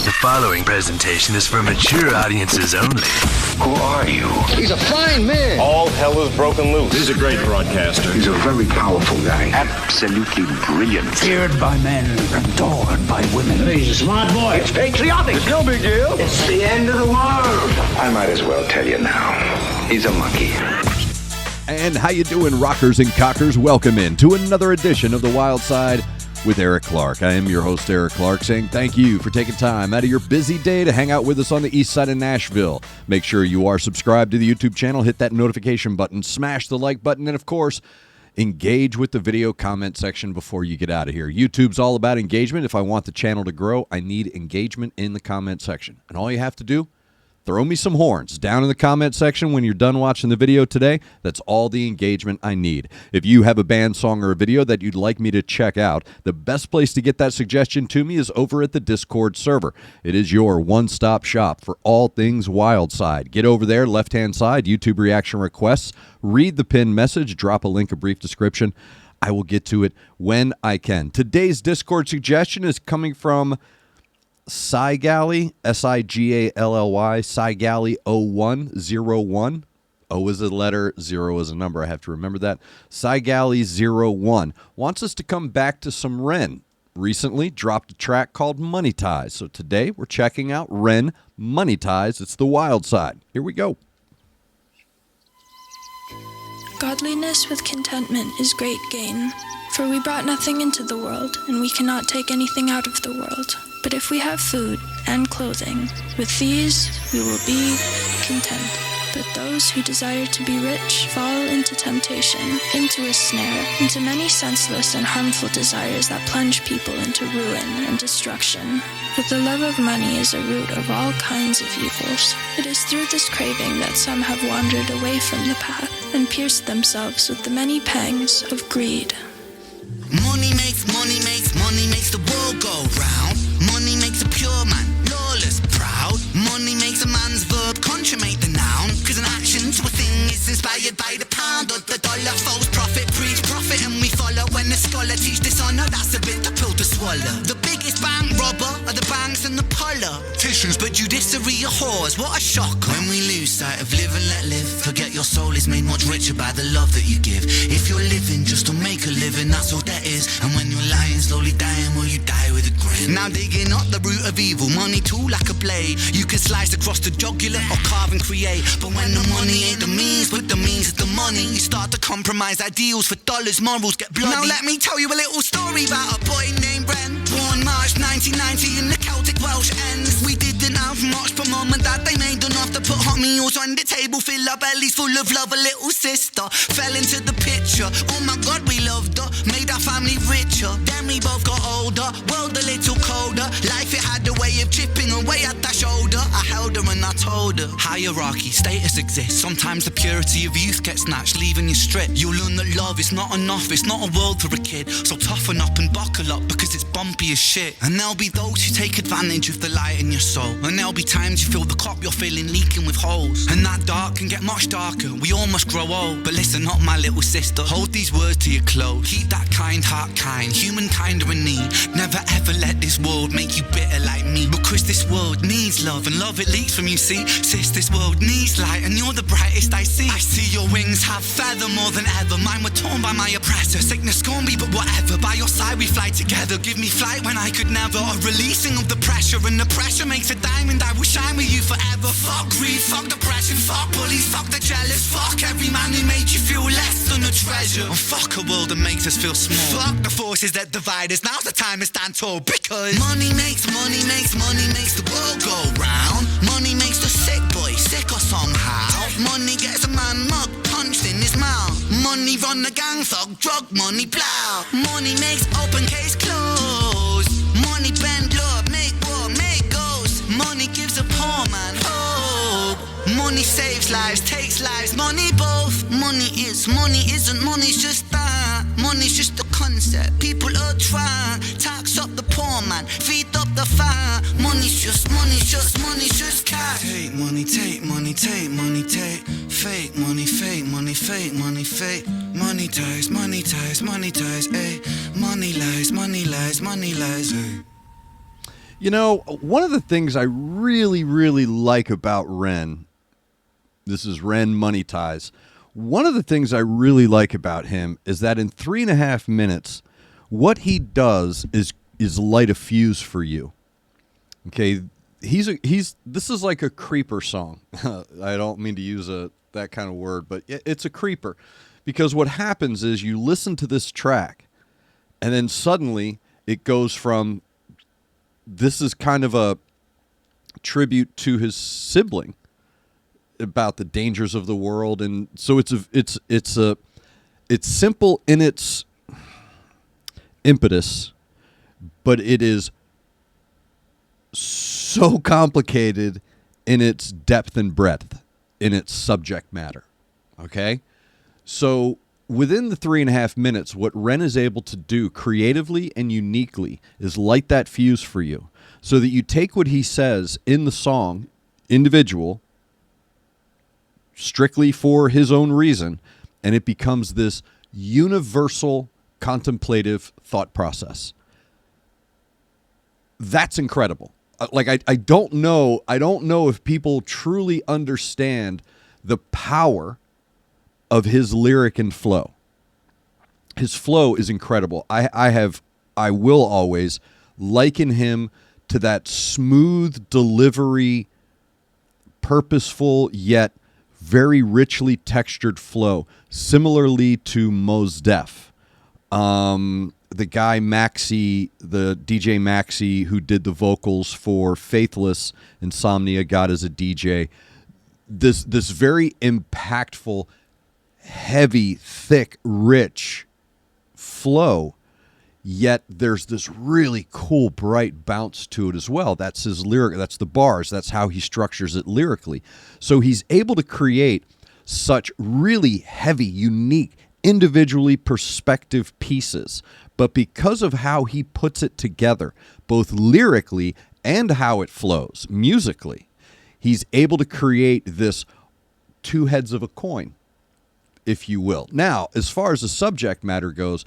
The following presentation is for mature audiences only. Who are you? He's a fine man. All hell is broken loose. He's a great broadcaster. He's a very powerful guy. Absolutely brilliant. Feared by men, adored by women. He's a smart boy. It's patriotic. It's no big deal. It's the end of the world. I might as well tell you now. He's a monkey. And how you doing, rockers and cockers? Welcome in to another edition of The Wyldeside with Eric Clark. I am your host, Eric Clark, saying thank you for taking time out of your busy day to hang out with us on the east side of Nashville. Make sure you are subscribed to the YouTube channel, hit that notification button, smash the like button, and of course, engage with the video comment section before you get out of here. YouTube's all about engagement. If I want the channel to grow, I need engagement in the comment section. And all you have to do, throw me some horns down in the comment section when you're done watching the video today. That's all the engagement I need. If you have a band song or a video that you'd like me to check out, the best place to get that suggestion to me is over at the Discord server. It is your one-stop shop for all things Wyldeside. Get over there, left-hand side, YouTube reaction requests, read the pinned message, drop a link, a brief description. I will get to it when I can. Today's Discord suggestion is coming from Sigally, S-I-G-A-L-L-Y, Sigally 0101. O is a letter, 0 is a number. I have to remember that. Sigally 01 wants us to come back to some REN. Recently dropped a track called Money Ties. So today we're checking out REN, Money Ties. It's the Wyldeside. Here we go. Godliness with contentment is great gain. For we brought nothing into the world, and we cannot take anything out of the world. But if we have food and clothing, with these we will be content. But those who desire to be rich fall into temptation, into a snare, into many senseless and harmful desires that plunge people into ruin and destruction. For the love of money is a root of all kinds of evils. It is through this craving that some have wandered away from the path and pierced themselves with the many pangs of greed. Money makes the world go round. Money makes a pure man lawless, proud. Money makes a man's verb consummate the noun. Cause an action to a thing is inspired by the pound or the dollar. False prophet, preach profit, and we follow. When the scholar teach dishonor, that's a bit the pill to swallow. The biggest bank robber are the banks and the politicians, but judiciary are whores. What a shock. When we lose sight of live and let live, forget your soul is made much richer by the love that you give. If you're living just to make a living, that's all that is. And when you're lying, slowly dying, will you die with a grin? Now digging up the root of evil, money too like a blade. You can slice across the jugular or carve and create. But when the money ain't the means, but the means is the money, you start to compromise ideals for dollars, morals get bloody. Now let me tell you a little story about a boy named Ren. Born March 1990 in the Celtic Welsh ends. We didn't have much, but mum and dad, they made enough to put hot meals on the table, fill our bellies full of love. A little sister fell into the picture. Oh my God, we loved her, made our family richer. Then we both got older, world a little colder. Life, it had a way of chipping away at that shoulder. I held her and I told her. Hierarchy, status exists. Sometimes the purity of youth gets snatched, leaving you stripped. You'll learn that love is not enough, it's not a world for a kid. So toughen up and buckle up, because it's bumpy as shit. And there'll be those who take advantage of the light in your soul. And there'll be times you feel the cup you're filling leaking with holes. And that dark can get much darker, we all must grow old. But listen up, my little sister, hold these words to your close. Keep that kind heart kind, humankind are in need. Never ever let this world make you bitter like me. Because this world needs love, and love it leaks from you, see. Sis, this world needs light, and you're the brightest I see. I see your wings have feather more than ever. Mine were torn by my oppressor. Sickness scorn me, but whatever. By your side we fly together. Give me flight when I could never. A releasing of the pressure, and the pressure makes a diamond. I will shine with you forever. Fuck greed, fuck depression, fuck bullies, fuck the jealous. Fuck every man who made you feel less than a treasure. And fuck a world that makes us feel small. Fuck the forces that divide us. Now's the time to stand tall, because money makes the world go round. Money makes the sick boy sicker somehow. Money gets a man mug punched in his mouth. Money run the gang thug, drug money plow. Money makes open case close. Money bend law, make war, make goals. Money gives a poor man hope. Money saves lives, takes lives, money both. Money is, money isn't, money's just that. Money's just a concept, people are trying. Tax up the poor man, feed up the fire. Money's just cash. Take money, take money, take money, take. Fake money, fake money, fake money, fake. Money ties, money ties, money ties, ayy. Money lies, money lies, money lies, ayy. You know, one of the things I really, really like about Ren, this is Ren Money Ties. One of the things I really like about him is that in 3.5 minutes, what he does is light a fuse for you. Okay, this is like a creeper song. I don't mean to use that kind of word, but it's a creeper, because what happens is you listen to this track, and then suddenly it goes from, this is kind of a tribute to his sibling about the dangers of the world, and so it's simple in its impetus, but it is so complicated in its depth and breadth, in its subject matter. Okay? So within the 3.5 minutes, what Ren is able to do creatively and uniquely is light that fuse for you, so that you take what he says in the song, individual, strictly for his own reason, and it becomes this universal contemplative thought process. That's incredible. Like, I don't know if people truly understand the power of his lyric and flow. His flow is incredible. I will always liken him to that smooth delivery, purposeful yet very richly textured flow, similarly to Mos Def. The guy Maxi, the DJ Maxi, who did the vocals for Faithless, Insomnia, God as a DJ. This very impactful, heavy, thick, rich flow, yet there's this really cool, bright bounce to it as well. That's his lyric. That's the bars. That's how he structures it lyrically. So he's able to create such really heavy, unique, individually perspective pieces. But because of how he puts it together, both lyrically and how it flows musically, he's able to create this two heads of a coin, if you will. Now, as far as the subject matter goes,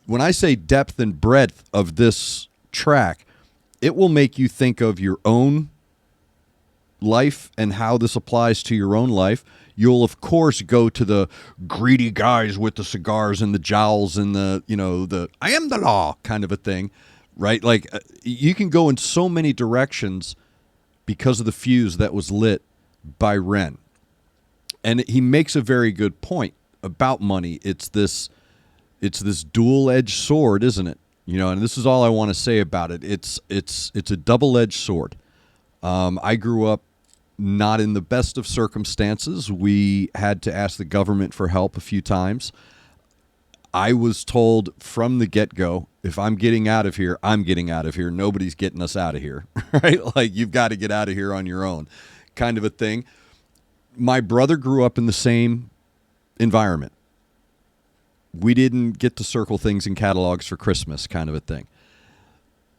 when I say depth and breadth of this track, it will make you think of your own life and how this applies to your own life. You'll, of course, go to the greedy guys with the cigars and the jowls and the I am the law kind of a thing, right? Like, you can go in so many directions because of the fuse that was lit by Ren. And he makes a very good point about money. It's this dual-edged sword, isn't it? You know, and this is all I want to say about it. It's a double-edged sword. I grew up not in the best of circumstances. We had to ask the government for help a few times. I was told from the get-go, if I'm getting out of here, I'm getting out of here. Nobody's getting us out of here, right? Like, you've got to get out of here on your own, kind of a thing. My brother grew up in the same environment. We didn't get to circle things in catalogs for Christmas, kind of a thing.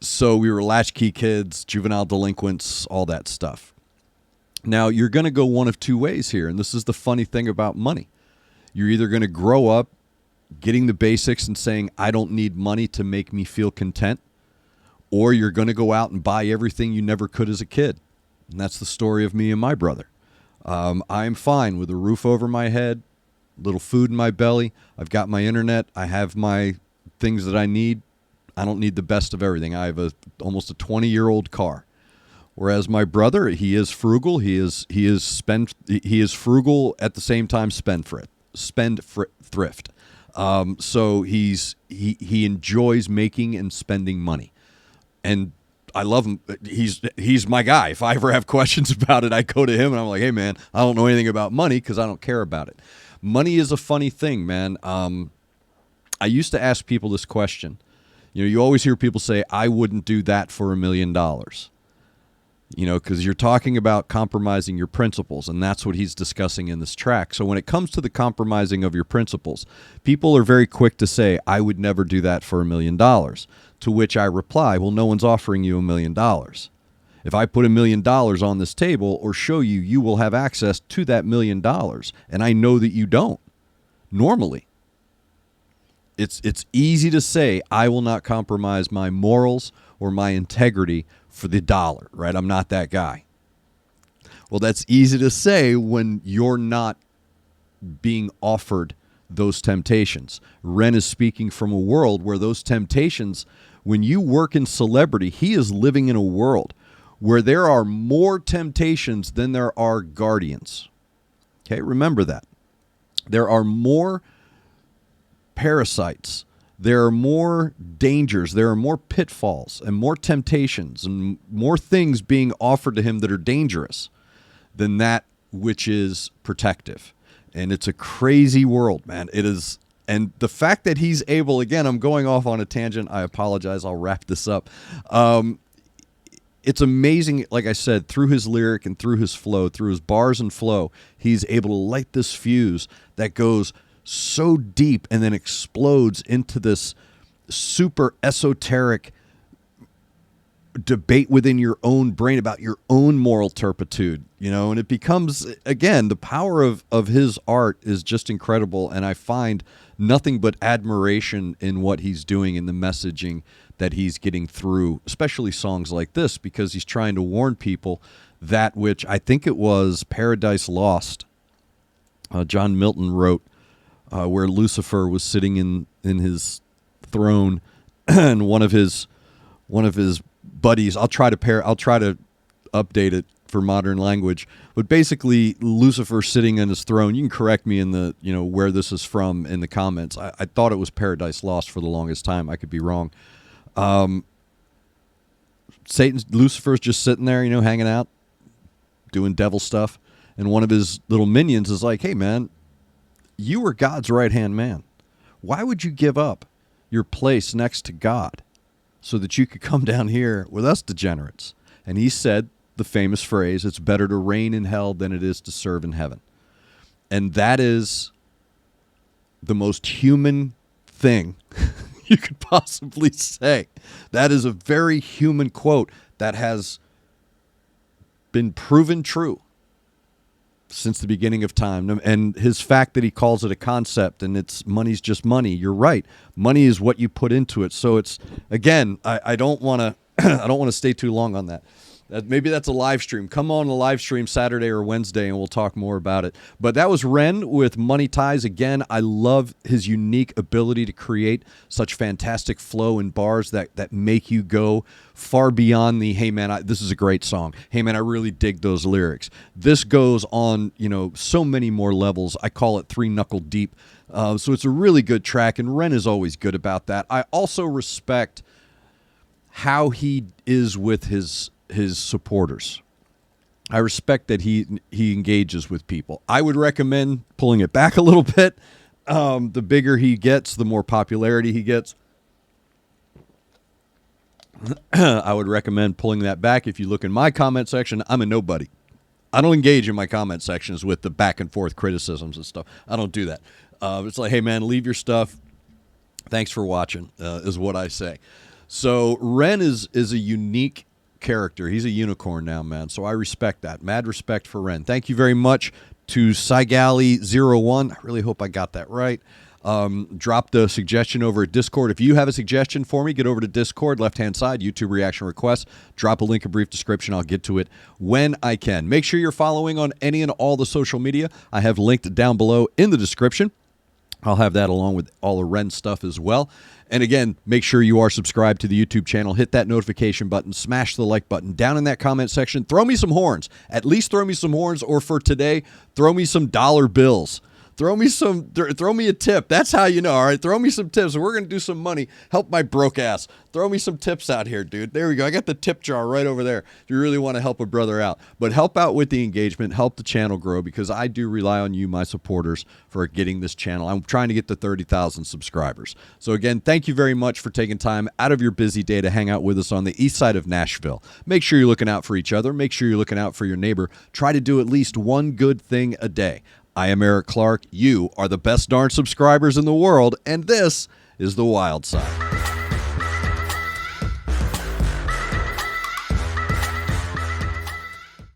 So we were latchkey kids, juvenile delinquents, all that stuff. Now, you're going to go one of two ways here, and this is the funny thing about money. You're either going to grow up getting the basics and saying, I don't need money to make me feel content, or you're going to go out and buy everything you never could as a kid. And that's the story of me and my brother. I'm fine with a roof over my head, little food in my belly. I've got my internet. I have my things that I need. I don't need the best of everything. I have almost a 20-year-old car. Whereas my brother, he is frugal. He is frugal at the same time spendthrift. So he enjoys making and spending money, and I love him. He's my guy. If I ever have questions about it, I go to him and I'm like, hey man, I don't know anything about money because I don't care about it. Money is a funny thing, man. I used to ask people this question. You know, you always hear people say, I wouldn't do that for $1 million. You know, because you're talking about compromising your principles, and that's what he's discussing in this track. So when it comes to the compromising of your principles, people are very quick to say, I would never do that for $1 million. To which I reply, well, no one's offering you $1 million. If I put $1 million on this table or show you, you will have access to that $1 million, and I know that you don't. Normally, it's easy to say, I will not compromise my morals or my integrity for the dollar, right? I'm not that guy. Well, that's easy to say when you're not being offered those temptations. Ren is speaking from a world where those temptations, when you work in celebrity, he is living in a world where there are more temptations than there are guardians. Okay, remember that. There are more parasites. There are more dangers. There are more pitfalls and more temptations and more things being offered to him that are dangerous than that which is protective. And it's a crazy world, man. It is. And the fact that he's able, again, I'm going off on a tangent. I apologize. I'll wrap this up. It's amazing, like I said, through his lyric and through his flow, through his bars and flow, he's able to light this fuse that goes so deep and then explodes into this super esoteric debate within your own brain about your own moral turpitude, and it becomes, again, the power of his art is just incredible. And I find nothing but admiration in what he's doing in the messaging that he's getting through, especially songs like this, because he's trying to warn people that which I think it was Paradise Lost. John Milton wrote where Lucifer was sitting in his throne and one of his buddies, I'll try to update it for modern language, but basically Lucifer sitting on his throne. You can correct me in the where this is from in the comments. I thought it was Paradise Lost for the longest time. I could be wrong. Lucifer's just sitting there, hanging out, doing devil stuff, and one of his little minions is like, "Hey man, you were God's right-hand man. Why would you give up your place next to God so that you could come down here with us degenerates?" And he said the famous phrase, "It's better to reign in hell than it is to serve in heaven." And that is the most human thing you could possibly say. That is a very human quote that has been proven true since the beginning of time. And his fact that he calls it a concept and it's money's just money. You're right. Money is what you put into it. So it's, again, I don't want to I don't want to stay too long on that. Maybe that's a live stream. Come on the live stream Saturday or Wednesday and we'll talk more about it. But that was Ren with Money Ties. Again, I love his unique ability to create such fantastic flow and bars that make you go far beyond the, "Hey man, this is a great song. Hey man, I really dig those lyrics." This goes on, so many more levels. I call it 3-knuckle deep. So it's a really good track, and Ren is always good about that. I also respect how he is with his supporters. I respect that he engages with people. I would recommend pulling it back a little bit. The bigger he gets, the more popularity he gets. I would recommend pulling that back. If you look in my comment section, I'm a nobody. I don't engage in my comment sections with the back and forth criticisms and stuff. I don't do that. It's like, "Hey man, leave your stuff. Thanks for watching," is what I say. So Ren is a unique character. He's a unicorn now, man. So I respect that. Mad respect for Ren. Thank you very much to Saigali01. I really hope I got that right. Dropped a suggestion over at Discord. If you have a suggestion for me, get over to Discord, left-hand side, YouTube reaction requests. Drop a link, a brief description. I'll get to it when I can. Make sure you're following on any and all the social media. I have linked down below in the description. I'll have that along with all the Ren stuff as well. And again, make sure you are subscribed to the YouTube channel. Hit that notification button. Smash the like button. Down in that comment section, throw me some horns. At least throw me some horns, or for today, throw me some dollar bills. Throw me a tip. That's how you know, all right? Throw me some tips. We're going to do some money. Help my broke ass. Throw me some tips out here, dude. There we go. I got the tip jar right over there if you really want to help a brother out. But help out with the engagement. Help the channel grow, because I do rely on you, my supporters, for getting this channel. I'm trying to get to 30,000 subscribers. So again, thank you very much for taking time out of your busy day to hang out with us on the east side of Nashville. Make sure you're looking out for each other. Make sure you're looking out for your neighbor. Try to do at least one good thing a day. I am Eric Clark. You are the best darn subscribers in the world, and this is The Wild Side.